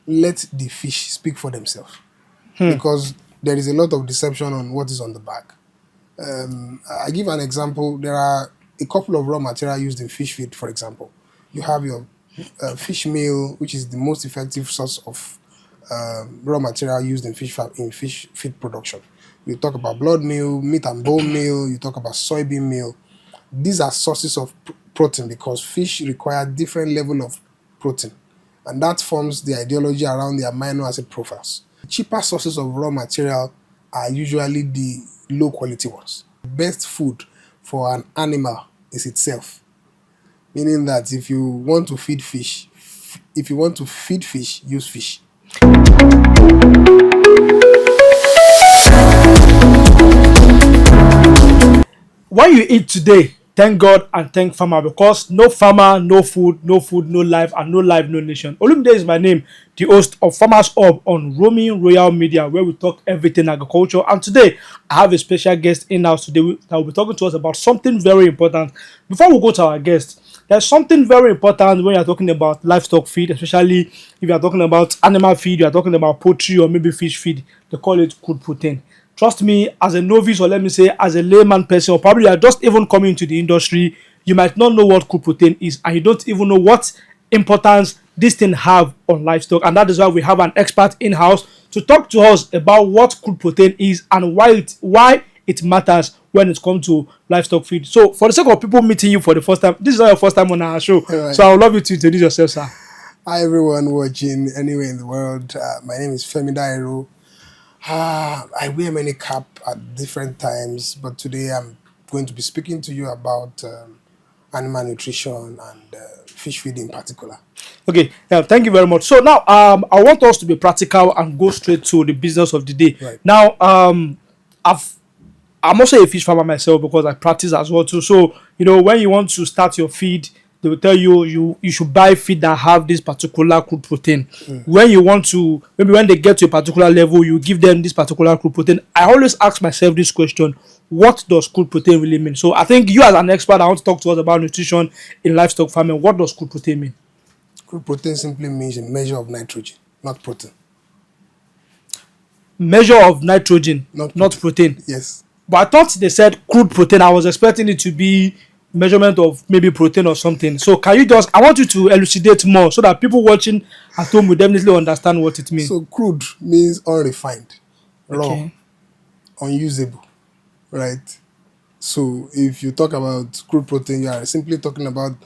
let the fish speak for themselves, because there is a lot of deception on what is on the back. I give an example. There are a couple of raw material used in fish feed, for example. You have your fish meal, which is the most effective source of raw material used in fish feed production. You talk about blood meal, meat and bone meal, you talk about soybean meal. These are sources of protein because fish require different level of protein, and that forms the ideology around the amino acid profiles. Cheaper sources of raw material are usually the low quality ones. The best food for an animal is itself, meaning that if you want to feed fish, use fish. When you eat today, thank God and thank farmer, because no farmer, no food, no food, no life, and no life, no nation. Olumide is my name, the host of Farmers Hub on Roaming Royal Media, where we talk everything agriculture. And today, I have a special guest in house today that will be talking to us about something very important. Before we go to our guest, there's something very important when you're talking about livestock feed, especially if you're talking about animal feed, you're talking about poultry or maybe fish feed. They call it crude protein. Trust me, as a novice, or let me say as a layman person, or probably you are just even coming into the industry, you might not know what crude protein is, and you don't even know what importance this thing have on livestock. And that is why we have an expert in house to talk to us about what crude protein is and why it matters when it comes to livestock feed. So for the sake of people meeting you for the first time, this is not your first time on our show, Right. so I would love you to introduce yourself, sir. Hi everyone watching anywhere in the world. My name is Femi Dairo. I wear many caps at different times, but today I'm going to be speaking to you about animal nutrition and fish feed in particular. Okay, yeah, thank you very much. So now, I want us to be practical and go straight to the business of the day. Right. Now, I've I'm also a fish farmer myself because I practice as well too. So when you want to start your feed, they will tell you should buy feed that have this particular crude protein. When you want to, maybe when they get to a particular level, you give them this particular crude protein. I always ask myself this question: what does crude protein really mean? So I think you, as an expert, I want to talk to us about nutrition in livestock farming. What does crude protein mean? Crude protein simply means a measure of nitrogen, not protein. Measure of nitrogen, Not not protein. Yes. But I thought they said crude protein. I was expecting it to be measurement of maybe protein or something. So can you I want you to elucidate more so that people watching at home will definitely understand what it means. So crude means unrefined, raw, Okay. unusable, right? So if you talk about crude protein, you are simply talking about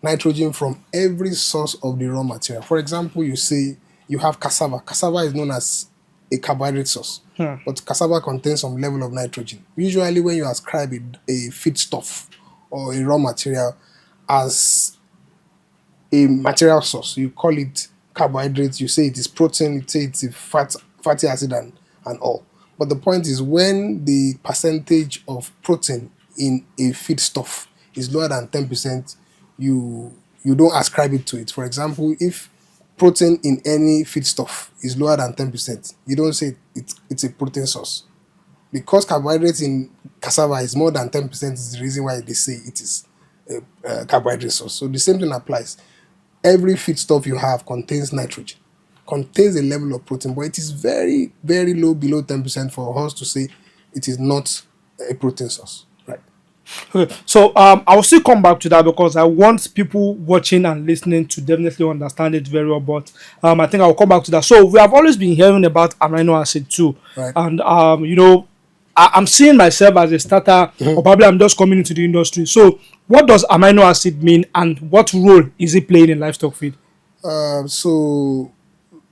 nitrogen from every source of the raw material. For example, you say you have cassava. Cassava is known as a carbohydrate source, but cassava contains some level of nitrogen. Usually when you ascribe a feedstuff or a raw material as a material source, you call it carbohydrates, you say it is protein, you say it's a fatty acid and all. But the point is, when the percentage of protein in a feedstuff is lower than 10%, you don't ascribe it to it. For example, if protein in any feedstuff is lower than 10%, you don't say it's a protein source. Because carbohydrates in cassava is more than 10% is the reason why they say it is a carbohydrate source. So the same thing applies. Every feedstuff you have contains nitrogen, contains a level of protein, but it is very, very low, below 10% for us to say it is not a protein source. Right. Okay. So I will still come back to that because I want people watching and listening to definitely understand it very well. But I think I will come back to that. So we have always been hearing about amino acid too, Right. and I'm seeing myself as a starter, or probably I'm just coming into the industry. So what does amino acid mean, and what role is it playing in livestock feed? So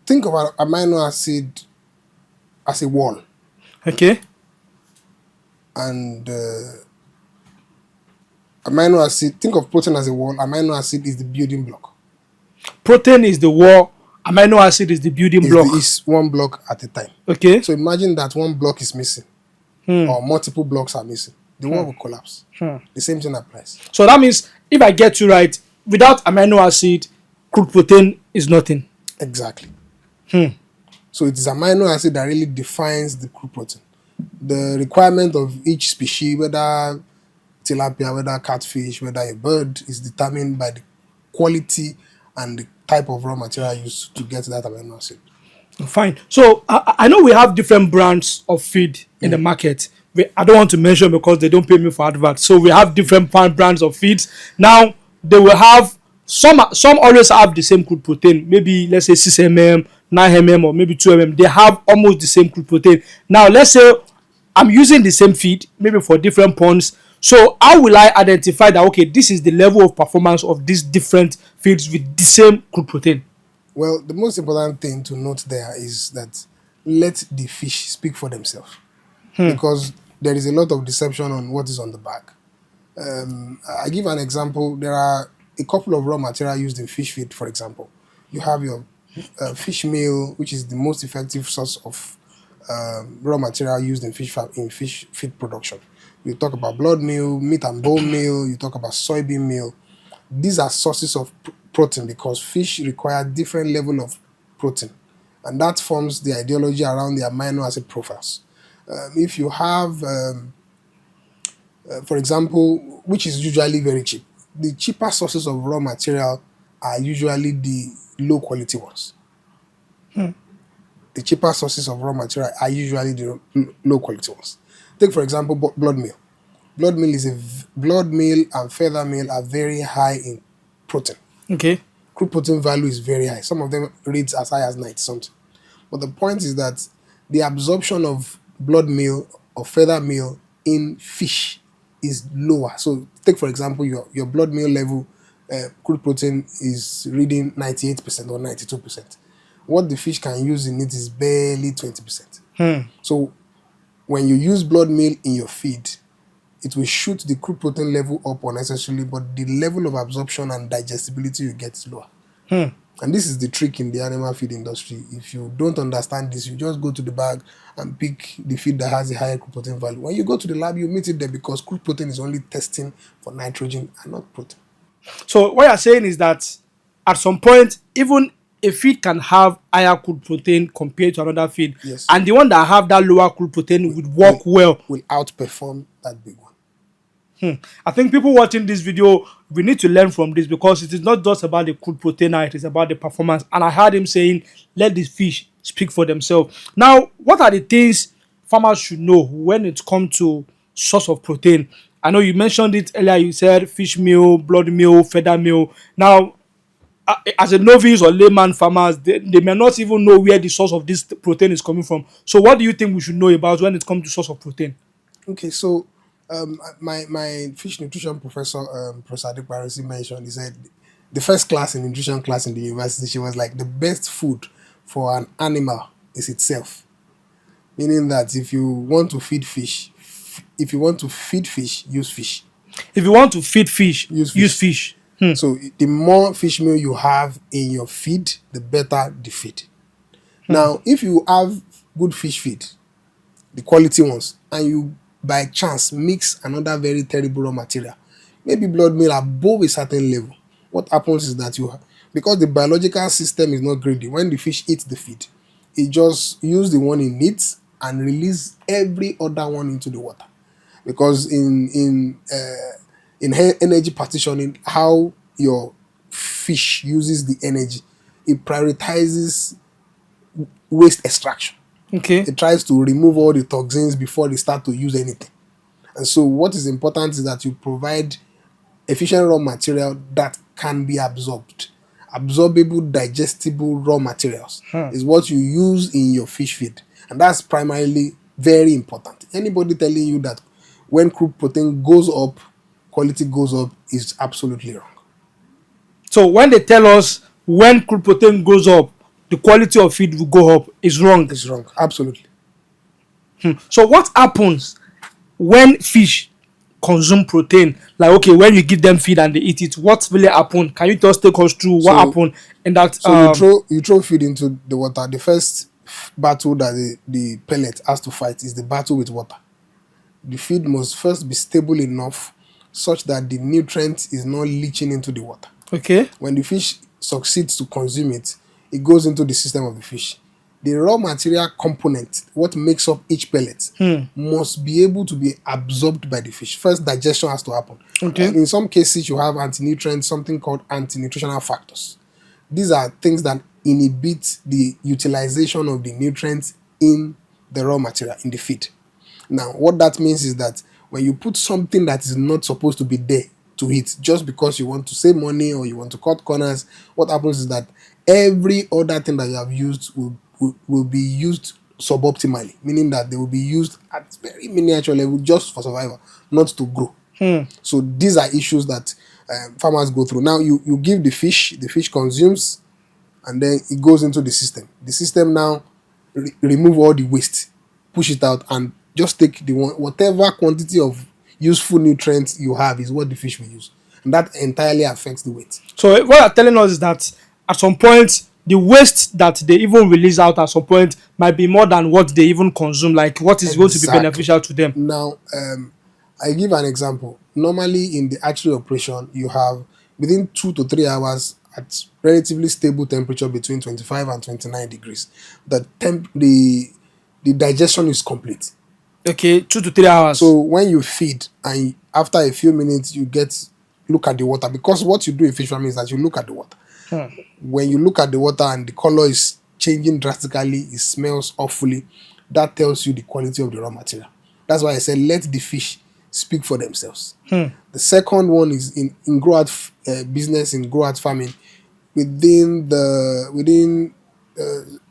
think about amino acid as a wall, Okay. and amino acid, think of protein as a wall, amino acid is the building block. Protein is the wall, amino acid is the building block. Is one block at a time. Okay. So imagine that one block is missing, or multiple blocks are missing. The wall will collapse. The same thing applies. So that means if I get you right, without amino acid, crude protein is nothing. Exactly. So it is amino acid that really defines the crude protein. The requirement of each species, whether tilapia, whether catfish, whether a bird, is determined by the quality and type of raw material used to get that amino acid. Fine. So I know we have different brands of feed in the market. I don't want to mention because they don't pay me for advert. So we have different brands of feeds. Now they will have some always have the same crude protein. Maybe let's say 6 mm, 9 mm, or maybe 2 mm. They have almost the same crude protein. Now let's say I'm using the same feed, maybe for different ponds. So how will I identify that okay, this is the level of performance of these different feeds with the same crude protein? Well, the most important thing to note there is that let the fish speak for themselves, because there is a lot of deception on what is on the bag. I give an example. There are a couple of raw material used in fish feed. For example, you have your fish meal, which is the most effective source of raw material used in fish feed production. You talk about blood meal, meat and bone meal. You talk about soybean meal. These are sources of protein because fish require different level of protein, and that forms the ideology around the amino acid profiles. If you have for example, which is usually very cheap. The cheaper sources of raw material are usually the low quality ones. The cheaper sources of raw material are usually the low quality ones. Take for example blood meal. Blood meal and feather meal are very high in protein. Okay. Crude protein value is very high. Some of them reads as high as 90 something. But the point is that the absorption of blood meal or feather meal in fish is lower. So take for example your blood meal level, crude protein is reading 98% or 92%. What the fish can use in it is barely 20%. So when you use blood meal in your feed, it will shoot the crude protein level up unnecessarily, but the level of absorption and digestibility you get is lower. And this is the trick in the animal feed industry. If you don't understand this, you just go to the bag and pick the feed that has a higher crude protein value. When you go to the lab, you meet it there because crude protein is only testing for nitrogen and not protein. So what you're saying is that at some point, even a feed can have higher crude protein compared to another feed, Yes. and the one that have that lower crude protein would work well. Will outperform that big one. I think people watching this video, we need to learn from this because it is not just about the crude protein, it is about the performance. And I heard him saying, let the fish speak for themselves. Now, what are the things farmers should know when it comes to source of protein? I know you mentioned it earlier. You said fish meal, blood meal, feather meal. Now, as a novice or layman farmers, they may not even know where the source of this protein is coming from. So what do you think we should know about when it comes to source of protein? Okay, so my fish nutrition professor, Professor Adeparisi, mentioned, he said the first class in nutrition class in the university, she was like, the best food for an animal is itself. Meaning that if you want to feed fish, use fish. If you want to feed fish, use fish. So the more fish meal you have in your feed, the better the feed. Now, if you have good fish feed, the quality ones, and you by chance mix another very terrible raw material, maybe blood meal above a certain level, what happens is that because the biological system is not greedy, when the fish eats the feed, it just use the one it needs and release every other one into the water. Because in energy partitioning, how your fish uses the energy, it prioritizes waste extraction. Okay. It tries to remove all the toxins before they start to use anything. And so what is important is that you provide efficient raw material that can be absorbed. Absorbable, digestible raw materials is what you use in your fish feed. And that's primarily very important. Anybody telling you that when crude protein goes up, quality goes up is absolutely wrong. So when they tell us when crude protein goes up, the quality of feed will go up, is wrong. It's wrong, absolutely. So what happens when fish consume protein? Like, okay, when you give them feed and they eat it, what really happen? Can you just take us through what happened in that? So you throw feed into the water. The first battle that the pellet has to fight is the battle with water. The feed must first be stable enough such that the nutrient is not leaching into the water. Okay. When the fish succeeds to consume it, it goes into the system of the fish. The raw material component, what makes up each pellet, must be able to be absorbed by the fish. First, digestion has to happen. Okay. In some cases, you have anti-nutrients, something called anti-nutritional factors. These are things that inhibit the utilization of the nutrients in the raw material, in the feed. Now, what that means is that when you put something that is not supposed to be there to eat, just because you want to save money or you want to cut corners, what happens is that every other thing that you have used will be used suboptimally, meaning that they will be used at very miniature level just for survival, not to grow. So these are issues that farmers go through. Now, you give the fish consumes, and then it goes into the system. The system now remove all the waste, push it out, and just take the whatever quantity of useful nutrients you have is what the fish will use, and that entirely affects the weight. So what you're telling us is that at some point the waste that they even release out at some point might be more than what they even consume, like what is going to be Exactly. beneficial to them. Now, I give an example. Normally, in the hatchery operation, you have within 2 to 3 hours at relatively stable temperature between 25 and 29 degrees. The digestion is complete. Okay, 2 to 3 hours. So when you feed and after a few minutes you look at the water, because what you do in fish farming is that you look at the water. When you look at the water and the color is changing drastically, it smells awfully, that tells you the quality of the raw material. That's why I said let the fish speak for themselves. The second one is in grow out business, in grow out farming, within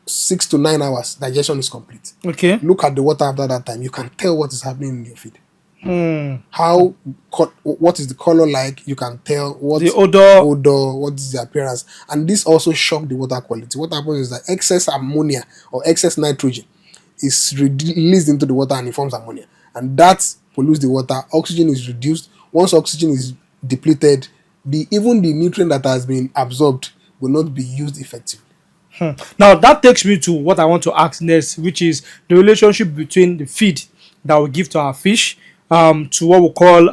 6 to 9 hours digestion is complete. Okay. Look at the water after that time, you can tell what is happening in your feed. What is the color like, you can tell what The odor. what is the appearance, and this also shock the water quality. What happens is that excess ammonia or excess nitrogen is released into the water and it forms ammonia, and that pollutes the water. Oxygen is reduced. Once oxygen is depleted, even the nutrient that has been absorbed will not be used effectively. Now that takes me to what I want to ask next, which is the relationship between the feed that we give to our fish, to what we call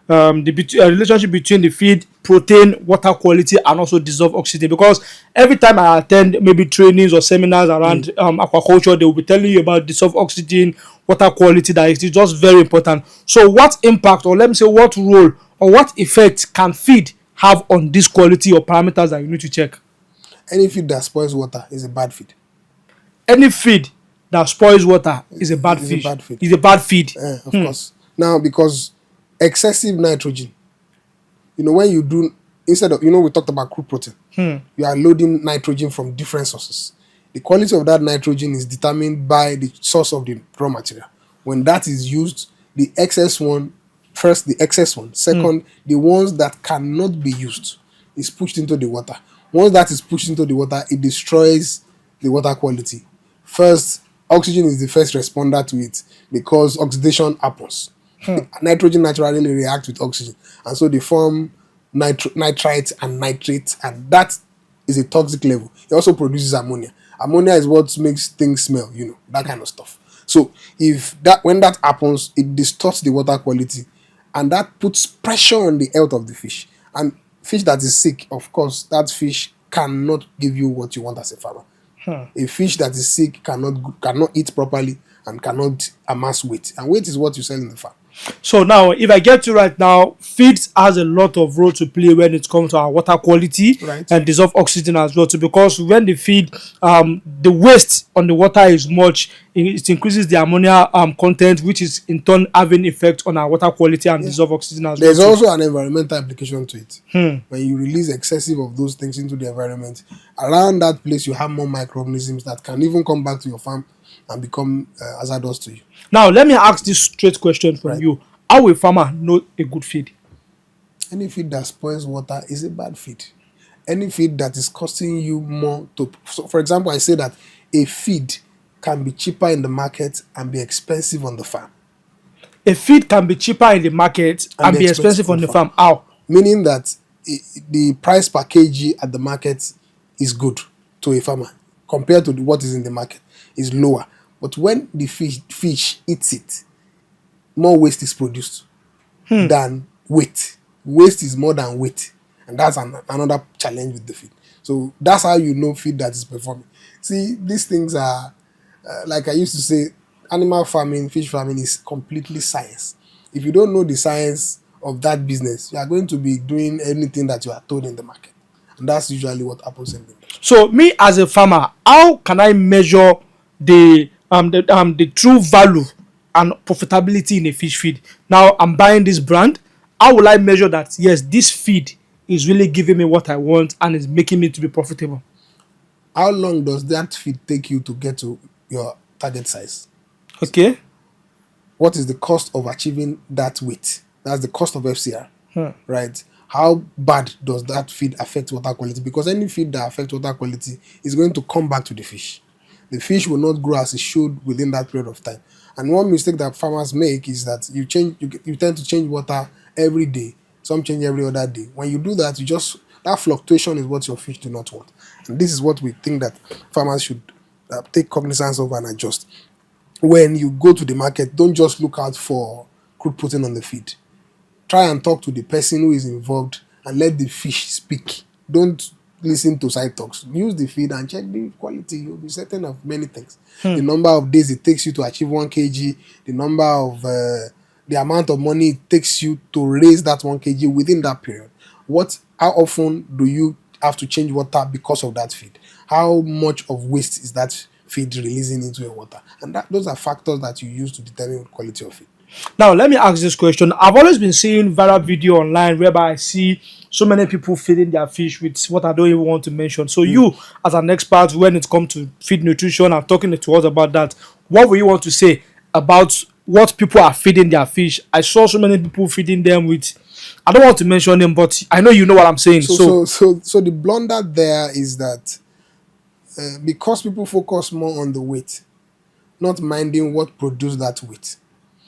the relationship between the feed, protein, water quality, and also dissolved oxygen. Because every time I attend maybe trainings or seminars around aquaculture, they will be telling you about dissolved oxygen, water quality, that it is just very important. So, what impact, or let me say, what role or what effect can feed have on this quality or parameters that you need to check? Any feed that spoils water is a bad feed. Any feed that spoils water is a bad Is a fish. bad feed. Is a bad feed. Of course. Now, because excessive nitrogen, when you do, instead of, we talked about crude protein, you are loading nitrogen from different sources. The quality of that nitrogen is determined by the source of the raw material. When that is used, the excess one, first the excess one, second, the ones that cannot be used is pushed into the water. Once that is pushed into the water, it destroys the water quality. First, oxygen is the first responder to it because oxidation happens. Nitrogen naturally reacts with oxygen, and so they form nitrite and nitrate, and that is a toxic level. It also produces ammonia. Ammonia is what makes things smell, that kind of stuff. So when that happens, it distorts the water quality, and that puts pressure on the health of the fish. And fish that is sick, of course, that fish cannot give you what you want as a farmer. A fish that is sick cannot eat properly and cannot amass weight. And weight is what you sell in the farm. So now, if I get you right now, feed has a lot of role to play when it comes to our water quality, Right. and dissolve oxygen as well too. Because when the feed, the waste on the water is much, it increases the ammonia content, which is in turn having effect on our water quality and dissolve oxygen as There's well too. also an environmental application to it. When you release excessive of those things into the environment, around that place you have more microorganisms that can even come back to your farm and become hazardous to you. Now, let me ask this straight question from Right. you: how will farmer know a good feed? Any feed that spoils water is a bad feed. Any feed that is costing you more so for example, I say that a feed can be cheaper in the market and be expensive on the farm. A feed can be cheaper in the market and be expensive on the farm. How? Meaning that the price per kg at the market is good to a farmer compared to what is in the market is lower. But when the fish eats it, more waste is produced than weight. Waste is more than weight, and that's another challenge with the feed. So that's how you know feed that is performing. See, these things are like I used to say, animal farming, fish farming is completely science. If you don't know the science of that business, you are going to be doing anything that you are told in the market, And that's usually what happens in the industry. So me as a farmer, how can I measure the true value and profitability in a fish feed? Now I'm buying this brand. How will I measure that? Yes, this feed is really giving me what I want and is making me to be profitable. How long does that feed take you to get to your target size? Okay. What is the cost of achieving that weight? That's the cost of FCR, Hmm. right? How bad does that feed affect water quality? Because any feed that affects water quality is going to come back to the fish. The fish will not grow as it should within that period of time. And one mistake that farmers make is that you tend to change water every day. Some change every other day. When you do that, that fluctuation is what your fish do not want. And this is what we think that farmers should take cognizance of and adjust. When you go to the market, don't just look out for crude protein on the feed. Try and talk to the person who is involved and let the fish speak. Don't listen to side talks. Use the feed and check the quality. You'll be certain of many things. The number of days it takes you to achieve 1 kg, the number of the amount of money it takes you to raise that 1 kg within that period. How often do you have to change water because of that feed? How much of waste is that feed releasing into your water? And those are factors that you use to determine quality of feed. Now let me ask this question. I've always been seeing viral video online whereby I see so many people feeding their fish with what I don't even want to mention. So you, as an expert, when it comes to feed nutrition and talking to us about that, what will you want to say about what people are feeding their fish? I saw so many people feeding them with, I don't want to mention them, but I know you know what I'm saying. So the blunder there is that because people focus more on the weight, not minding what produced that weight.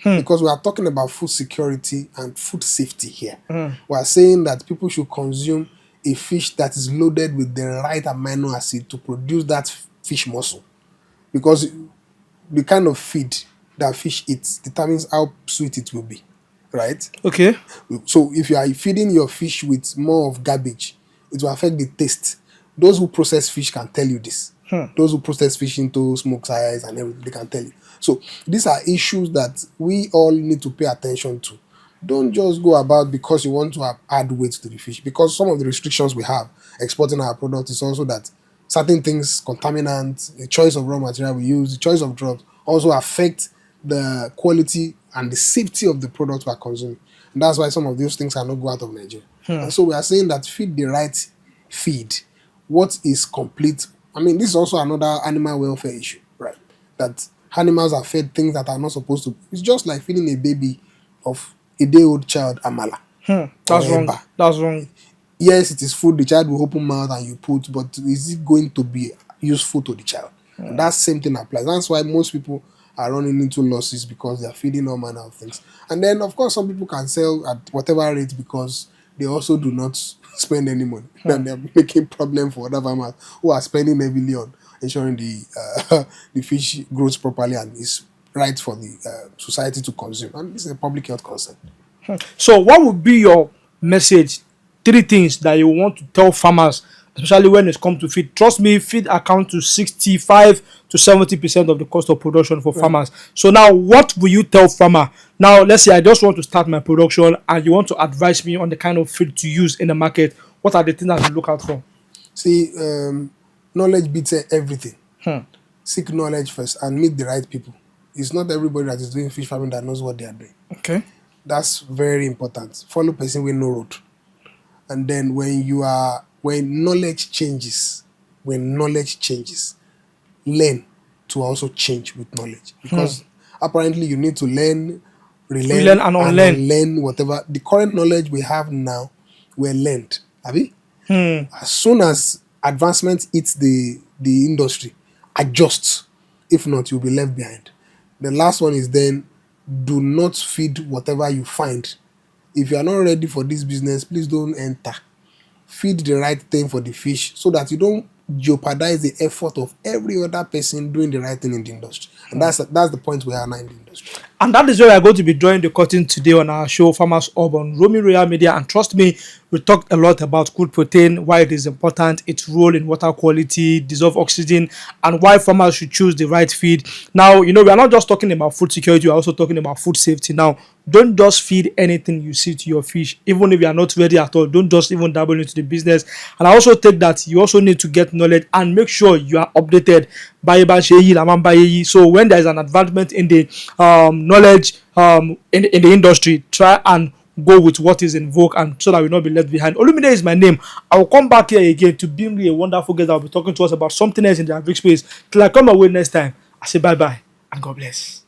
Because we are talking about food security and food safety here. We are saying that people should consume a fish that is loaded with the right amino acid to produce that fish muscle. Because the kind of feed that fish eats determines how sweet it will be, right? Okay. So if you are feeding your fish with more of garbage, it will affect the taste. Those who process fish can tell you this. Those who process fish into smoked size and everything, they can tell you. So these are issues that we all need to pay attention to. Don't just go about because you want to add weight to the fish. Because some of the restrictions we have exporting our product is also that certain things, contaminants, the choice of raw material we use, the choice of drugs also affect the quality and the safety of the product we are consuming. And that's why some of those things cannot go out of Nigeria. And so we are saying that feed the right feed. What is complete? I mean, this is also another animal welfare issue, right? That animals are fed things that are not supposed to. It's just like feeding a baby of a day-old child amala or That's wrong. eba. That's wrong. Yes, it is food the child will open mouth and you put, but is it going to be useful to the child? And that same thing applies. That's why most people are running into losses because they are feeding all manner of things. And then, of course, some people can sell at whatever rate because they also do not spend any money. And they're making problem for other farmers who are spending heavily on ensuring the fish grows properly and is right for the society to consume. And this is a public health concern. So, what would be your message? Three things that you want to tell farmers, especially when it comes to feed. Trust me, feed account to 65 to 70% of the cost of production for farmers. So now, what will you tell farmer? Now, let's say I just want to start my production, and you want to advise me on the kind of feed to use in the market. What are the things that you look out for? See, knowledge beats everything. Seek knowledge first and meet the right people. It's not everybody that is doing fish farming that knows what they are doing. Okay. That's very important. Follow person with no road. And then when knowledge changes, learn to also change with knowledge. Because apparently you need to learn, Relearn relearn, and and unlearn. unlearn whatever. The current knowledge we have now, we're learned. Abi? As soon as advancement hits the industry, adjust. If not, you'll be left behind. The last one is then do not feed whatever you find. If you are not ready for this business, please don't enter. Feed the right thing for the fish so that you don't jeopardize the effort of every other person doing the right thing in the industry. And that's the point we are now in the industry. And that is where we are going to be drawing the curtain today on our show, Farmers Hub on Roaming Royal Media. And trust me, we talked a lot about crude protein, why it is important, its role in water quality, dissolved oxygen, and why farmers should choose the right feed. Now, we are not just talking about food security, we're also talking about food safety. Now, don't just feed anything you see to your fish, even if you are not ready at all. Don't just even dabble into the business. And I also take that you also need to get knowledge and make sure you are updated. So when there is an advancement in the knowledge in the industry, try and go with what is in vogue, and so that we will not be left behind. Olumide is my name. I will come back here again to bring you a wonderful guest that will be talking to us about something else in the agri space. Till I come away next time, I say bye bye and God bless.